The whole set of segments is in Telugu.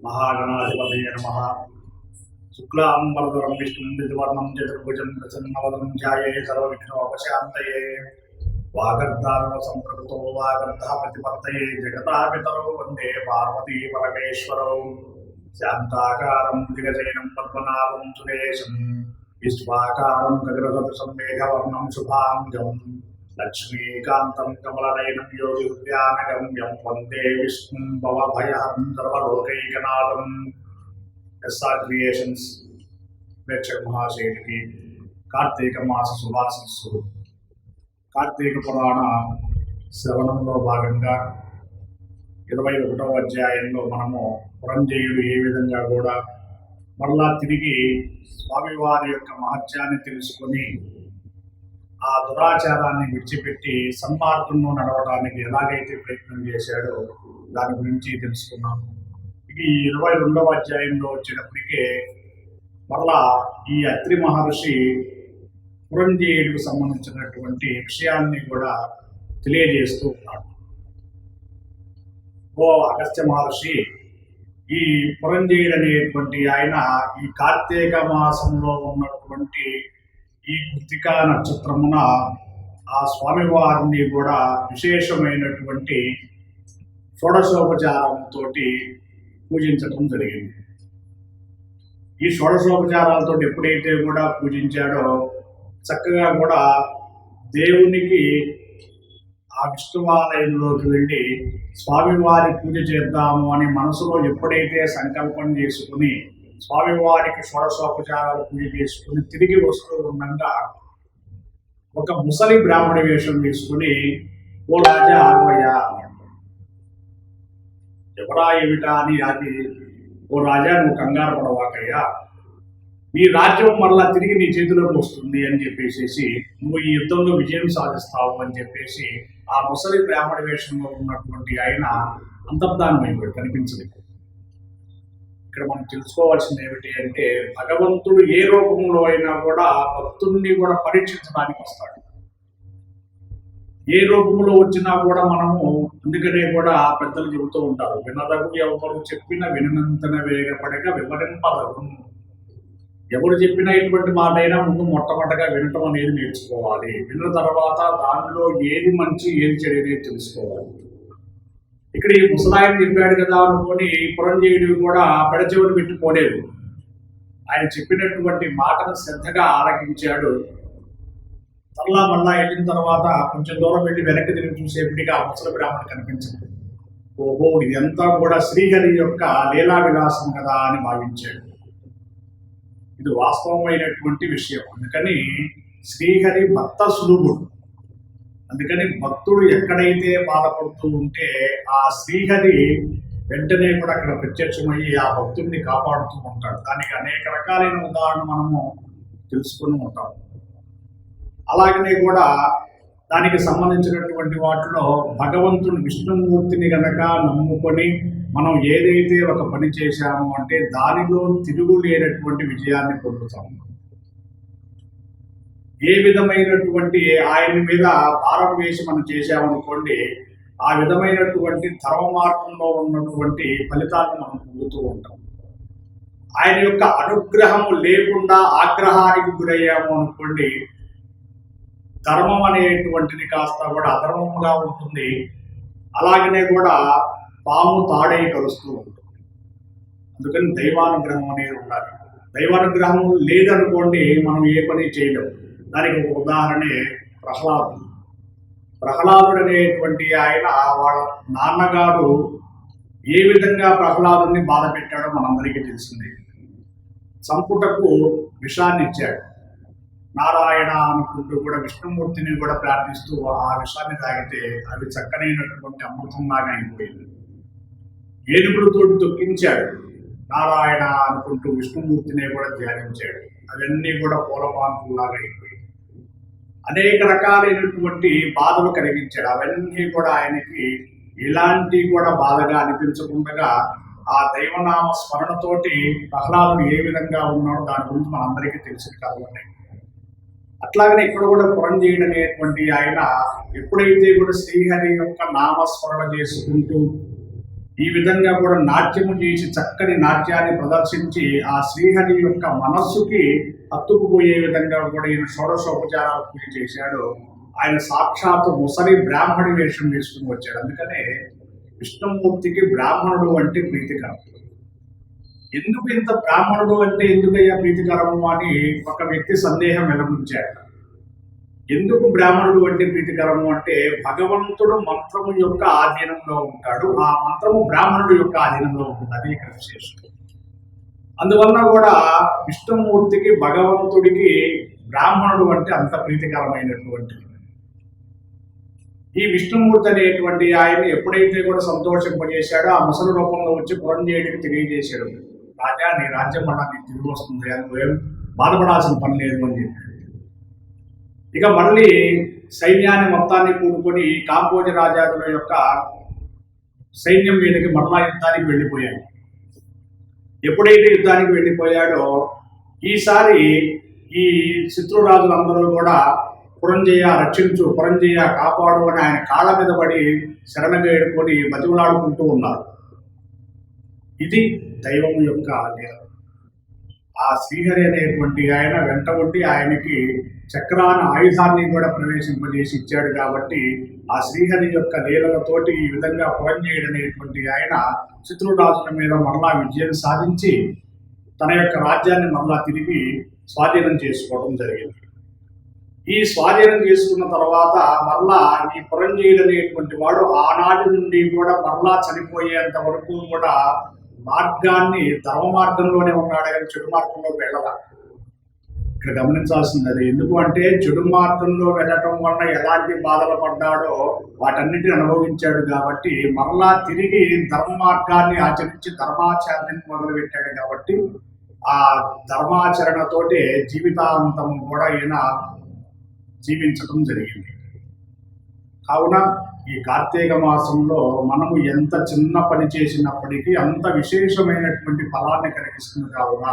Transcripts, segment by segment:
महागणाधिपतये नमः। शुक्लांबरधरं विष्णुं द्विवर्णं चतुर्भुजं प्रसन्नवदनं ध्यायेत् सर्वविघ्नोपशान्तये। वागर्धाविव वागर्धापतिपत्तये जगतापितरौ वन्दे पार्वती परमेश्वरौ। शान्ताकारं दिगजयनं पद्मनाभं सुरेशं विश्वाकारं गगनसदृशं मेघवर्णं शुभाङ्गं लक्ष्मीकान्तं कमलनयनं योगिहृद्यानगम्यं वन्दे विष्णुं भवभयहरं सर्वलोकैकनाथं। ఎస్ఆర్ క్రియేషన్స్ ప్రేక్షక మహాశయుడికి కార్తీక మాస శుభాశిస్సులు. కార్తీక పురాణ శ్రవణంలో భాగంగా 21వ అధ్యాయంలో మనము పురంజయుడు ఏ విధంగా కూడా మరలా తిరిగి స్వామివారి యొక్క మహత్యాన్ని తెలుసుకొని ఆ దురాచారాన్ని విడిచిపెట్టి సన్మార్గంలో నడవడానికి ఎలాగైతే ప్రయత్నం చేశాడో దాని గురించి తెలుసుకున్నాం. ఈ 22వ అధ్యాయంలో వచ్చినప్పటికే మరలా ఈ అత్రి మహర్షి పురంజయుడికి సంబంధించినటువంటి విషయాన్ని కూడా తెలియజేస్తూ ఉన్నాడు. ఓ అగస్త్య మహర్షి, ఈ పురంజయుడు అనేటువంటి ఆయన ఈ కార్తీక మాసంలో ఉన్నటువంటి ఈ కృతికా నక్షత్రమున ఆ స్వామివారిని కూడా విశేషమైనటువంటి షోడశోపచారంతో పూజించడం జరిగింది. ఈ షోడశోపచారాలతో ఎప్పుడైతే కూడా పూజించాడో చక్కగా కూడా దేవునికి ఆ విష్ణువాలయంలోకి వెళ్ళి స్వామివారి పూజ చేద్దాము అని మనసులో ఎప్పుడైతే సంకల్పం చేసుకుని స్వామివారికి షోడశోపచారాలు పూజ చేసుకుని తిరిగి వస్తూ ఉండగా ఒక ముసలి బ్రాహ్మణ వేషం తీసుకుని ఓ రాజా ఆగవయ్యా, ఎవరా ఏమిటా అని అది, ఓ రాజా నువ్వు కంగారు పడవాకయ్యా, నీ రాజ్యం మరలా తిరిగి నీ చేతిలోకి వస్తుంది అని చెప్పేసి నువ్వు ఈ యుద్ధంలో విజయం సాధిస్తావు అని చెప్పేసి ఆ ముసలి బ్రాహ్మణ వేషంలో ఉన్నటువంటి ఆయన అంతర్ధానమైపోయి కనిపించలేదు. ఇక్కడ మనం తెలుసుకోవాల్సింది ఏమిటి అంటే భగవంతుడు ఏ రూపంలో అయినా కూడా భక్తుల్ని కూడా పరీక్షించడానికి వస్తాడు. ఏ రూపంలో వచ్చినా కూడా మనము అందుకనే కూడా పెద్దలు చెబుతూ ఉంటారు, వినదగు ఎవరు చెప్పిన వినంతన వేగపడక వివరింపదగు. ఎవరు చెప్పిన ఇటువంటి మాట అయినా ముందు మొట్టమొదటిగా వినటం అనేది నేర్చుకోవాలి. విన్న తర్వాత దానిలో ఏది మంచి ఏది చెడు అనేది తెలుసుకోవాలి. ఇక్కడ ఈ ముసలాయన చెప్పాడు కదా అనుకొని పురంజయుడు కూడా పెడచెవిని పెట్టుకోలేదు. ఆయన చెప్పినటువంటి మాటను శ్రద్ధగా ఆలకించాడు. మళ్ళా వెళ్ళిన తర్వాత కొంచెం దూరం వెళ్ళి వెనక్కి తిరిగి చూసేప్పటికీ ఆ ముసలి బ్రాహ్మణుడు కనిపించింది. ఓహో, ఇదంతా కూడా శ్రీహరి యొక్క లీలా విలాసం కదా అని భావించాడు. ఇది వాస్తవమైనటువంటి విషయం. అందుకని శ్రీహరి భక్త సులుభుడు. అందుకని భక్తుడు ఎక్కడైతే బాధపడుతూ ఉంటే ఆ శ్రీహరి వెంటనే కూడా అక్కడ ప్రత్యక్షమయ్యి ఆ భక్తుడిని కాపాడుతూ ఉంటాడు. దానికి అనేక రకాలైన ఉదాహరణ మనము తెలుసుకుని ఉంటాం. అలాగనే కూడా దానికి సంబంధించినటువంటి వాటిలో భగవంతుని విష్ణుమూర్తిని గనక నమ్ముకొని మనం ఏదైతే ఒక పని చేశామో అంటే దానిలో తిరుగులేనటువంటి విజయాన్ని పొందుతాము. ఏ విధమైనటువంటి ఆయన మీద భారం వేసి మనం చేశామనుకోండి, ఆ విధమైనటువంటి ధర్మ మార్గంలో ఉన్నటువంటి ఫలితాలను మనం పొందుతూ ఉంటాం. ఆయన యొక్క అనుగ్రహము లేకుండా ఆగ్రహానికి గురయ్యాము అనుకోండి, ధర్మం అనేటువంటిది కాస్త కూడా అధర్మంగా ఉంటుంది. అలాగనే కూడా పాము తాడై కలుస్తూ ఉంటుంది. అందుకని దైవానుగ్రహం అనేది ఉండాలి. దైవానుగ్రహం లేదనుకోండి మనం ఏ పని చేయలేము. దానికి ఒక ఉదాహరణే ప్రహ్లాదుడు. ప్రహ్లాదుడు అనేటువంటి ఆయన వాళ్ళ నాన్నగారు ఏ విధంగా ప్రహ్లాదుని బాధ పెట్టాడో మనందరికీ తెలిసిందే. సంపుటకు విషాన్ని ఇచ్చాడు. నారాయణ అనుకుంటూ కూడా విష్ణుమూర్తిని కూడా ప్రార్థిస్తూ ఆ విషయాన్ని తాగితే అవి చక్కనైనటువంటి అమృతంలాగా అయిపోయింది. ఏనుగులతో తొక్కించాడు. నారాయణ అనుకుంటూ విష్ణుమూర్తిని కూడా ధ్యానించాడు. అవన్నీ కూడా పూలపాన్పులాగా అయిపోయింది. అనేక రకాలైనటువంటి బాధలు కలిగించాడు. అవన్నీ కూడా ఆయనకి ఇలాంటి కూడా బాధగా అనిపించకుండా ఆ దైవనామ స్మరణతోటి ప్రహ్లాదుడు ఏ విధంగా ఉన్నాడో దాని గురించి మనందరికీ తెలిసిన కథలు. అట్లాగనే ఇక్కడ కూడా పురంజయుడు అనేటువంటి ఆయన ఎప్పుడైతే కూడా శ్రీహరి యొక్క నామస్మరణ చేసుకుంటూ ఈ విధంగా కూడా నాట్యము చేసి చక్కని నాట్యాన్ని ప్రదర్శించి ఆ శ్రీహరి యొక్క మనస్సుకి హత్తుకుపోయే విధంగా కూడా ఈయన షోడశోపచారాలు పూజ చేశాడు. ఆయన సాక్షాత్తు ముసలి బ్రాహ్మణి వేషం వేసుకుని వచ్చాడు. అందుకనే విష్ణుమూర్తికి బ్రాహ్మణుడు అంటే ప్రీతికరం. ఎందుకు ఇంత బ్రాహ్మణుడు అంటే ఎందుకయ్యా ప్రీతికరము అని ఒక వ్యక్తి సందేహం వెలబుచ్చాడు. ఎందుకు బ్రాహ్మణుడు అంటే ప్రీతికరము అంటే భగవంతుడు మంత్రము యొక్క ఆధీనంలో ఉంటాడు, ఆ మంత్రము బ్రాహ్మణుడు యొక్క ఆధీనంలో ఉంటుంది. అది ఇక్కడ విశేషం. అందువల్ల కూడా విష్ణుమూర్తికి భగవంతుడికి బ్రాహ్మణుడు అంటే అంత ప్రీతికరమైనటువంటిది. ఈ విష్ణుమూర్తి అనేటువంటి ఆయన్ని ఎప్పుడైతే కూడా సంతోషింపజేశాడో ఆ ముసలి రూపంలో వచ్చి పురంజయుడికి తెలియజేశాడు, రాజా నీ రాజ్యం మళ్ళా నీకు తిరిగి వస్తుంది, నువ్వేం బాధపడాల్సిన పని లేదు అని చెప్పాడు. ఇక మళ్ళీ సైన్యాన్ని మొత్తాన్ని కూడుకొని కాంబోజ రాజాదుల యొక్క సైన్యం మీదకి మళ్ళా యుద్ధానికి వెళ్ళిపోయాడు. ఎప్పుడైతే యుద్ధానికి వెళ్ళిపోయాడో ఈసారి ఈ శత్రురాజులందరూ కూడా పురంజయ రక్షించు, పురంజయ కాపాడు అని ఆయన కాళ్ళ మీద పడి శరణగా ఏడుకొని బతిమలాడుకుంటూ ఉన్నారు. ఇది దైవం యొక్క లీల. ఆ శ్రీహరి అనేటువంటి ఆయన వెంట ఉండి ఆయనకి చక్రాన ఆయుధాన్ని కూడా ప్రవేశింపజేసి ఇచ్చాడు. కాబట్టి ఆ శ్రీహరి యొక్క లీలలతోటి ఈ విధంగా పురంజయుడు అనేటువంటి ఆయన శత్రురాజుల మీద మరలా విజయం సాధించి తన యొక్క రాజ్యాన్ని మరలా తిరిగి స్వాధీనం చేసుకోవడం జరిగింది. ఈ స్వాధీనం చేసుకున్న తర్వాత మరలా ఈ పురంజయుడు అనేటువంటి వాడు ఆనాటి నుండి కూడా మరలా చనిపోయేంత వరకు కూడా మార్గాన్ని ధర్మ మార్గంలోనే ఉన్నాడు, కానీ చెడు మార్గంలోకి వెళ్ళదా. ఇక్కడ గమనించాల్సింది అది. ఎందుకు అంటే చెడు మార్గంలో వెళ్ళటం వల్ల ఎలాంటి బాధలు పడ్డాడో వాటన్నిటిని అనుభవించాడు. కాబట్టి మరలా తిరిగి ధర్మ మార్గాన్ని ఆచరించి ధర్మాచరణని మొదలుపెట్టాడు. కాబట్టి ఆ ధర్మాచరణతోటే జీవితాంతం కూడా ఈయన జీవించడం జరిగింది. కావున ఈ కార్తీక మాసంలో మనము ఎంత చిన్న పని చేసినప్పటికీ అంత విశేషమైనటువంటి ఫలాన్ని కలిగిస్తుంది. కావున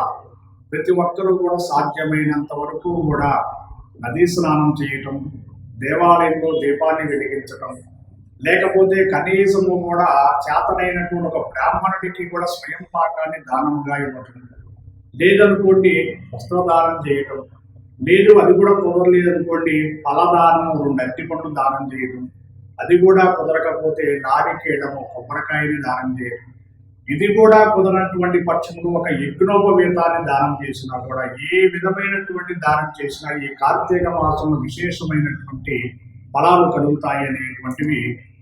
ప్రతి ఒక్కరూ కూడా సాధ్యమైనంత వరకు కూడా నదీ స్నానం చేయటం, దేవాలయంలో దీపాన్ని వెలిగించటం, లేకపోతే కనీసము కూడా చేతనైనటువంటి ఒక బ్రాహ్మణుడికి కూడా స్వయం పాకాన్ని దానముగా ఇవ్వటం, లేదనుకోండి వస్త్రదానం చేయటం, లేదు అది కూడా కుదరలేదనుకోండి ఫలదానము 2 అరటిపండ్లు దానం చేయటం, అది కూడా కుదరకపోతే నారికేయడము కొబ్బరికాయని దానం చేయడం, ఇది కూడా కుదరనటువంటి పక్షంలో ఒక యజ్ఞోపవీతాన్ని దానం చేసినా కూడా ఏ విధమైనటువంటి దానం చేసినా ఈ కార్తీక మాసంలో విశేషమైనటువంటి ఫలాలు కలుగుతాయి అనేటువంటివి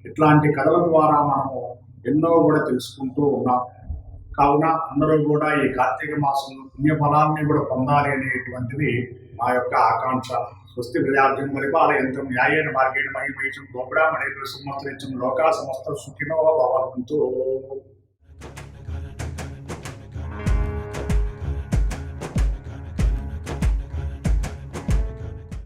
ఇట్లాంటి కథల ద్వారా మనము ఎన్నో కూడా తెలుసుకుంటూ ఉన్నాం. కావున అందరూ కూడా ఈ కార్తీక మాసంలో పుణ్యఫలాన్ని కూడా పొందాలి అనేటువంటిది మా యొక్క ఆకాంక్ష. స్వస్తి ప్రజాభ్యం పరిపాలయంతం న్యాయేన మార్గేణ మహిమహిషం గోబ్రాహ్మణేభ్యో సంవత్సరించం లోకా సమస్త సుఖినో భవంతు.